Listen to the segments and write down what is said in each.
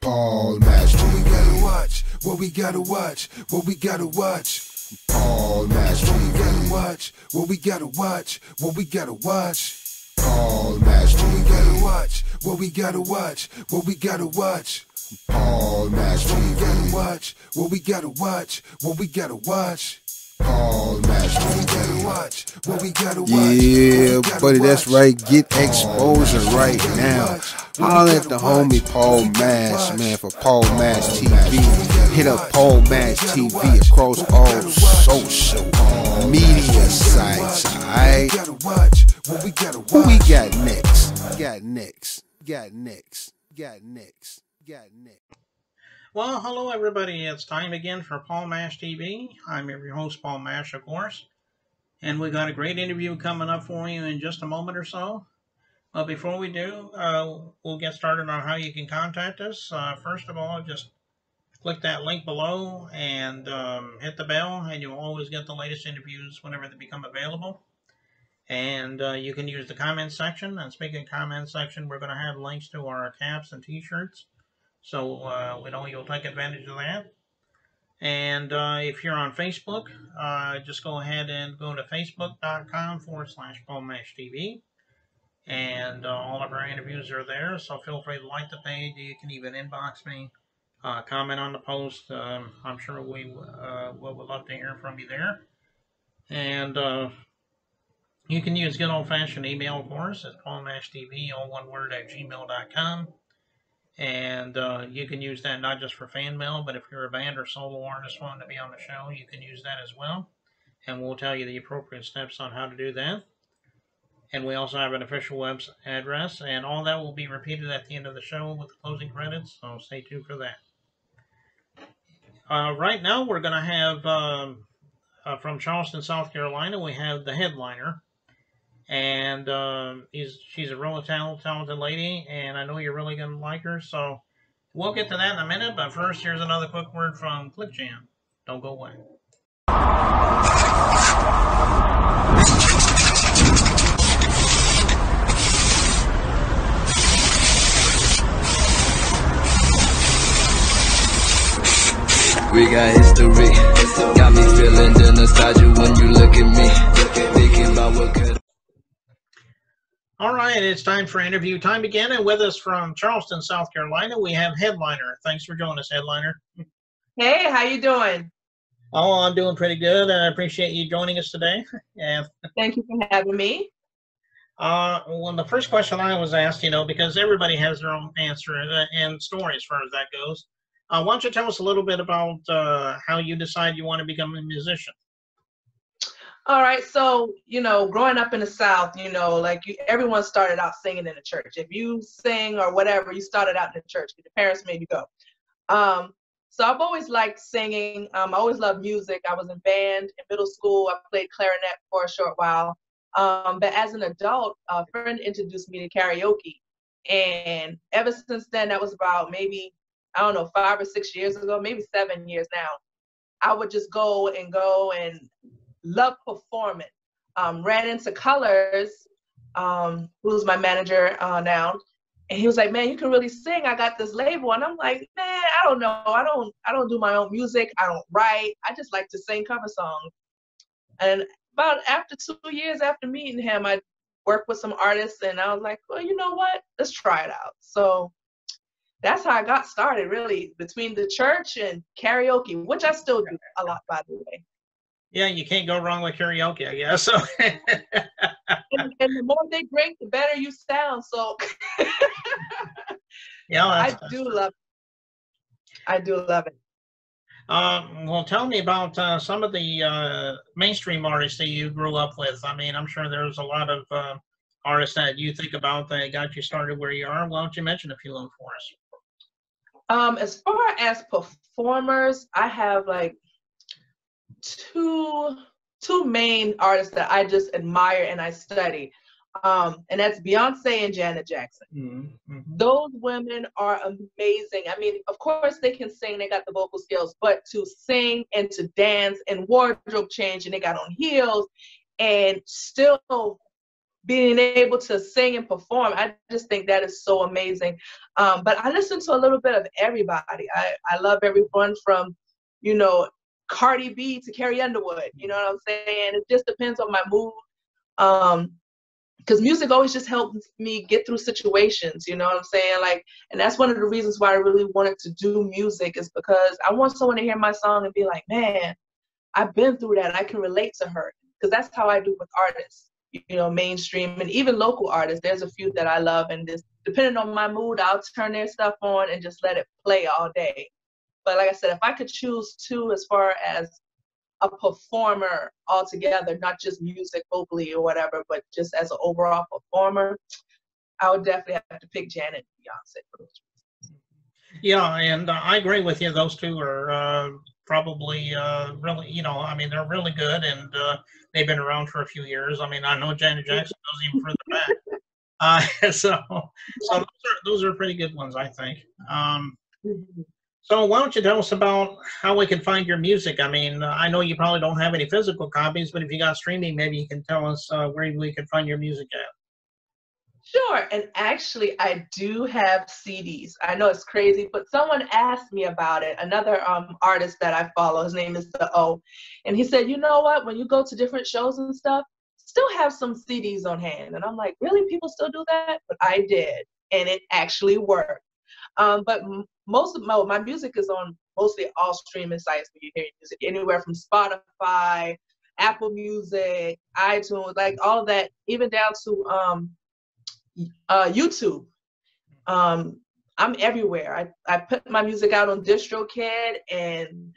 Paul Master. What we gotta watch, what we gotta watch, what we gotta watch. Paul Master. What we gotta watch, what we gotta watch, what we gotta watch. Paul Master. What we gotta watch, what we gotta watch, what we gotta watch. Paul Master. What we gotta watch, what we gotta watch, what we gotta watch. Paul Master. What we gotta watch, what we gotta watch. Yeah, buddy, that's right. Get exposure right now. Holler at the homie Paul Mash, man, for Paul Mash TV. Hit up Paul Mash TV across all social media sites, alright? Who we got next? Got next. Well, hello everybody. It's time again for Paul Mash TV. I'm your host, Paul Mash, of course. And we got a great interview coming up for you in just a moment or so. But before we do, we'll get started on how you can contact us. First of all, just click that link below and hit the bell, and you'll always get the latest interviews whenever they become available. And you can use the comment section. And speaking of comment section, we're going to have links to our caps and t-shirts. So we know you'll take advantage of that. And if you're on Facebook, just go ahead and go to facebook.com/PaulMashTV. And all of our interviews are there. So feel free to like the page. You can even inbox me, comment on the post. I'm sure we would love to hear from you there. And you can use good old-fashioned email, of course, at PaulMashTV, all one word, @gmail.com. And you can use that not just for fan mail, but if you're a band or solo artist wanting to be on the show, you can use that as well. And we'll tell you the appropriate steps on how to do that. And we also have an official web address, and all that will be repeated at the end of the show with the closing credits, so stay tuned for that. Right now, we're going to have, from Charleston, South Carolina, we have the headliner. And she's a really talented lady, and I know you're really going to like her. So we'll get to that in a minute, but first, here's another quick word from ClickJam. Don't go away. We got history, got me feeling the nostalgia when you look at me, thinking about what could. All right, it's time for interview time again, and with us from Charleston, South Carolina, we have Headliner. Thanks for joining us, Headliner. Hey, how you doing? Oh, I'm doing pretty good. I appreciate you joining us today. And thank you for having me. Well, the first question I was asked, because everybody has their own answer and story as far as that goes. Why don't you tell us a little bit about how you decide you want to become a musician? All right, so, growing up in the South, everyone started out singing in the church. If you sing or whatever, you started out in the church. Your parents made you go. So I've always liked singing. I always loved music. I was in band in middle school. I played clarinet for a short while. But as an adult, a friend introduced me to karaoke. And ever since then, that was about maybe, 5 or 6 years ago, maybe 7 years now, I would just go and love performing. Ran into Colors, who's my manager now, and he was like, "Man, you can really sing. I got this label." And I'm like, "Man, I don't know. I don't do my own music. I don't write. I just like to sing cover songs." And about after 2 years after meeting him, I worked with some artists, and I was like, "Well, you know what? Let's try it out." So that's how I got started, really, between the church and karaoke, which I still do a lot, by the way. Yeah, you can't go wrong with karaoke, I guess. So. and the more they drink, the better you sound. So yeah, I do love it. Well, tell me about some of the mainstream artists that you grew up with. I mean, I'm sure there's a lot of artists that you think about that got you started where you are. Why don't you mention a few of them for us? As far as performers, I have like two main artists that I just admire and I study. And that's Beyonce and Janet Jackson. Mm-hmm. Those women are amazing. I mean, of course they can sing, they got the vocal skills, but to sing and to dance and wardrobe change, and they got on heels and still being able to sing and perform, I just think that is so amazing. But I listen to a little bit of everybody. I love everyone from, you know, Cardi B to Carrie Underwood. You know what I'm saying? It just depends on my mood. Because music always just helps me get through situations, you know what I'm saying? Like, and that's one of the reasons why I really wanted to do music, is because I want someone to hear my song and be like, man, I've been through that. I can relate to her. Because that's how I do with artists, you know, mainstream and even local artists. There's a few that I love, and just depending on my mood, I'll turn their stuff on and just let it play all day. But like I said, if I could choose two as far as a performer altogether, not just music vocally or whatever, but just as an overall performer, I would definitely have to pick Janet and Beyonce. Yeah, and I agree with you. Those two are probably really, you know, I mean, they're really good, and they've been around for a few years. I mean, I know Janet Jackson goes even further back. So those are pretty good ones, I think. So why don't you tell us about how we can find your music? I mean, I know you probably don't have any physical copies, but if you got streaming, maybe you can tell us where we can find your music at. Sure, and actually I do have CDs. I know it's crazy, but someone asked me about it. Another artist that I follow, his name is The O, and he said, you know what, when you go to different shows and stuff, still have some CDs on hand. And I'm like, really? People still do that? But I did, and it actually worked. But most of my music is on mostly all streaming sites where you hear music, anywhere from Spotify, Apple Music, iTunes, like all of that, even down to YouTube. I'm everywhere. I put my music out on DistroKid, and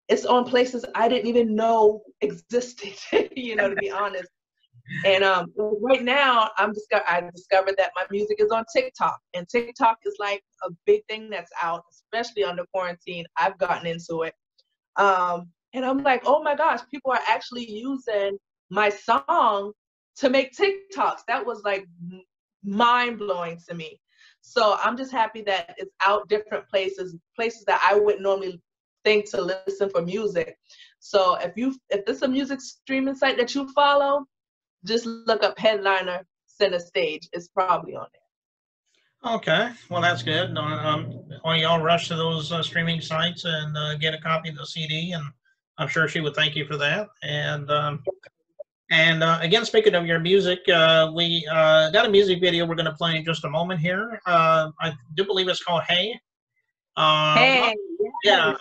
it's on places I didn't even know existed, you know, to be honest. And right now, I discovered that my music is on TikTok, and TikTok is like a big thing that's out, especially under quarantine. I've gotten into it, and I'm like, oh my gosh, people are actually using my song to make TikToks. That was like mind-blowing to me. So I'm just happy that it's out different places that I wouldn't normally think to listen for music. So if there's a music streaming site that you follow, just look up Headliner Center Stage. It's probably on there. Okay, well, that's good. Well, y'all rush to those streaming sites and get a copy of the CD, and I'm sure she would thank you for that. And again, speaking of your music, we got a music video we're going to play in just a moment here. I do believe it's called Hey. Hey. Yeah.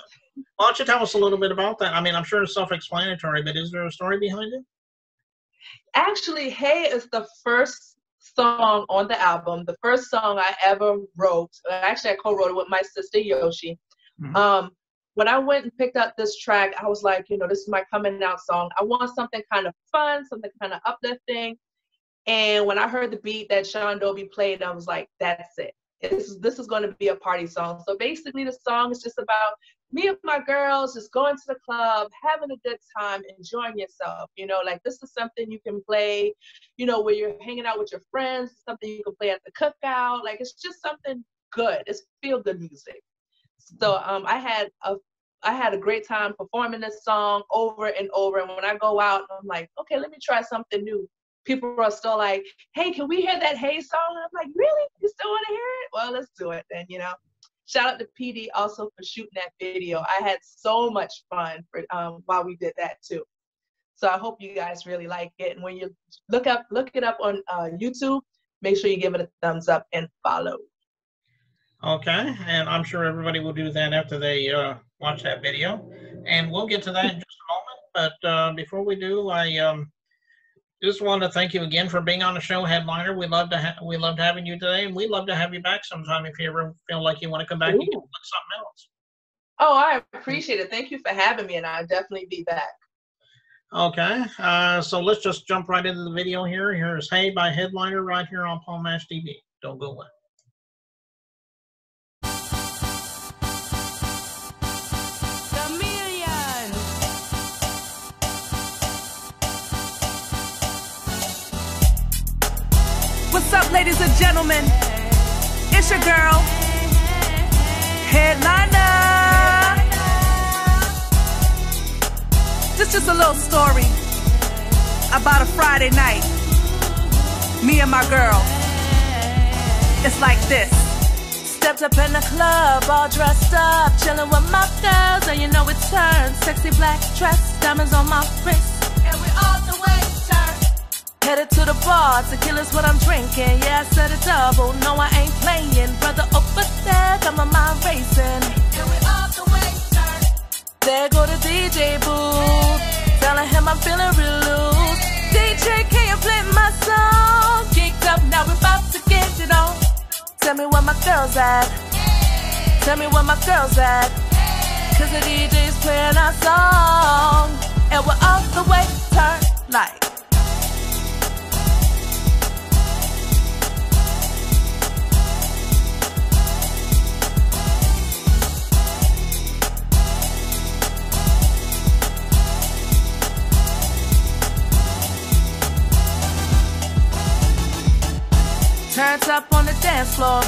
Why don't you tell us a little bit about that? I mean, I'm sure it's self-explanatory, but is there a story behind it? Actually, Hey is the first song on the album, the first song I ever wrote. Actually, I co-wrote it with my sister, Yoshi. Mm-hmm. When I went and picked up this track, I was like, you know, this is my coming out song. I want something kind of fun, something kind of uplifting. And when I heard the beat that Sean Dobie played, I was like, that's it. This is going to be a party song. So basically, the song is just about me and my girls just going to the club, having a good time, enjoying yourself. You know, like this is something you can play, you know, where you're hanging out with your friends, something you can play at the cookout. Like it's just something good. It's feel-good music. So I had a great time performing this song over and over. And when I go out, I'm like, okay, let me try something new. People are still like, hey, can we hear that Hey song? And I'm like, really? You still want to hear it? Well, let's do it then, you know. Shout out to PD also for shooting that video. I had so much fun while we did that too. So I hope you guys really like it. And when you look it up on YouTube, make sure you give it a thumbs up and follow. Okay, and I'm sure everybody will do that after they watch that video. And we'll get to that in just a moment. But before we do, I just want to thank you again for being on the show, Headliner. We loved having you today, and we'd love to have you back sometime if you ever feel like you want to come back. You can look something else. Oh, I appreciate it. Thank you for having me, and I'll definitely be back. Okay, so let's just jump right into the video here. Here's Hey by Headliner right here on Paul Mash TV. Don't go away. What's up, ladies and gentlemen? It's your girl, Headliner. This is just a little story about a Friday night Me and my girl. It's like this. Stepped up in the club, all dressed up, chilling with my girls, and you know it turns. Sexy black dress, diamonds on my wrist, and we all the way turned. Headed to the bar, tequila's what I'm drinking. Yeah, I said a double, no I ain't playing. Brother over there, got my mind racing, and we all the way turned. There go the DJ booth, telling him I'm feeling real loose. DJ, can you play my song? Geeked up, now we're about to get it on. Tell me where my girls at. Tell me where my girls at. Cause the DJ's playing our song, and we're all the way turned like. Turns up on the dance floor.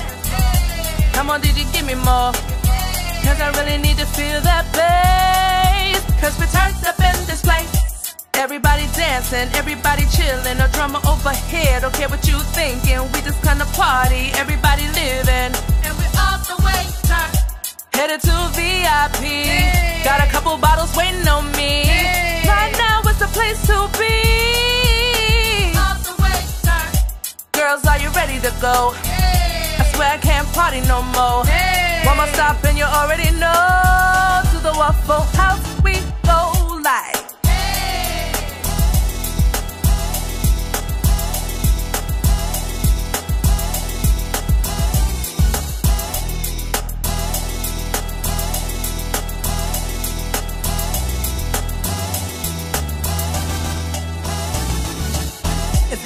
Come on, DJ, give me more. Cause I really need to feel that bass. Cause we turned up in this place. Everybody dancing, everybody chilling. No drama over here, don't care what you thinking. We just kinda party, everybody living, and we all the way turned. Headed to VIP, got a couple bottles waiting on me. Right now is the place to be. Girls, are you ready to go? I swear I can't party no more. One more stop and you already know. To the Waffle House we go like.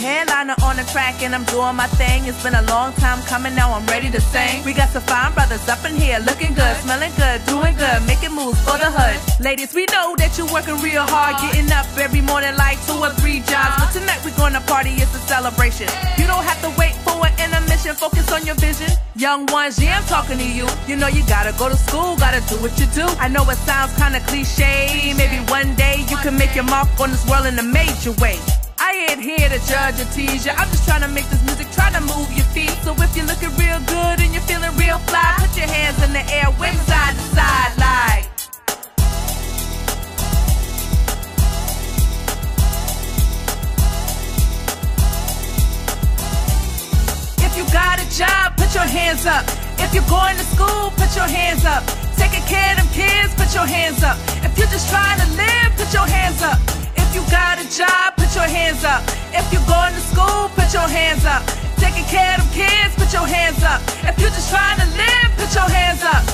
Headliner on the track and I'm doing my thing. It's been a long time coming, now I'm ready to sing. We got some fine brothers up in here, looking good, smelling good, doing good, making moves for the hood. Ladies, we know that you're working real hard, getting up every morning like 2 or 3 jobs. But tonight we're gonna party, it's a celebration. You don't have to wait for an intermission, focus on your vision. Young ones, yeah, I'm talking to you. You know you gotta go to school, gotta do what you do. I know it sounds kinda cliche, maybe one day you can make your mark on this world in a major way. I ain't here to judge or tease ya. I'm just trying to make this music, trying to move your feet. So if you're looking real good and you're feeling real fly, put your hands in the air, wave side to side like. If you got a job, put your hands up. If you're going to school, put your hands up. Taking care of them kids, put your hands up. If you're just trying to live, put your hands up. If you got a job, put your hands up. If you're going to school, put your hands up. Taking care of them kids, put your hands up. If you're just trying to live, put your hands up.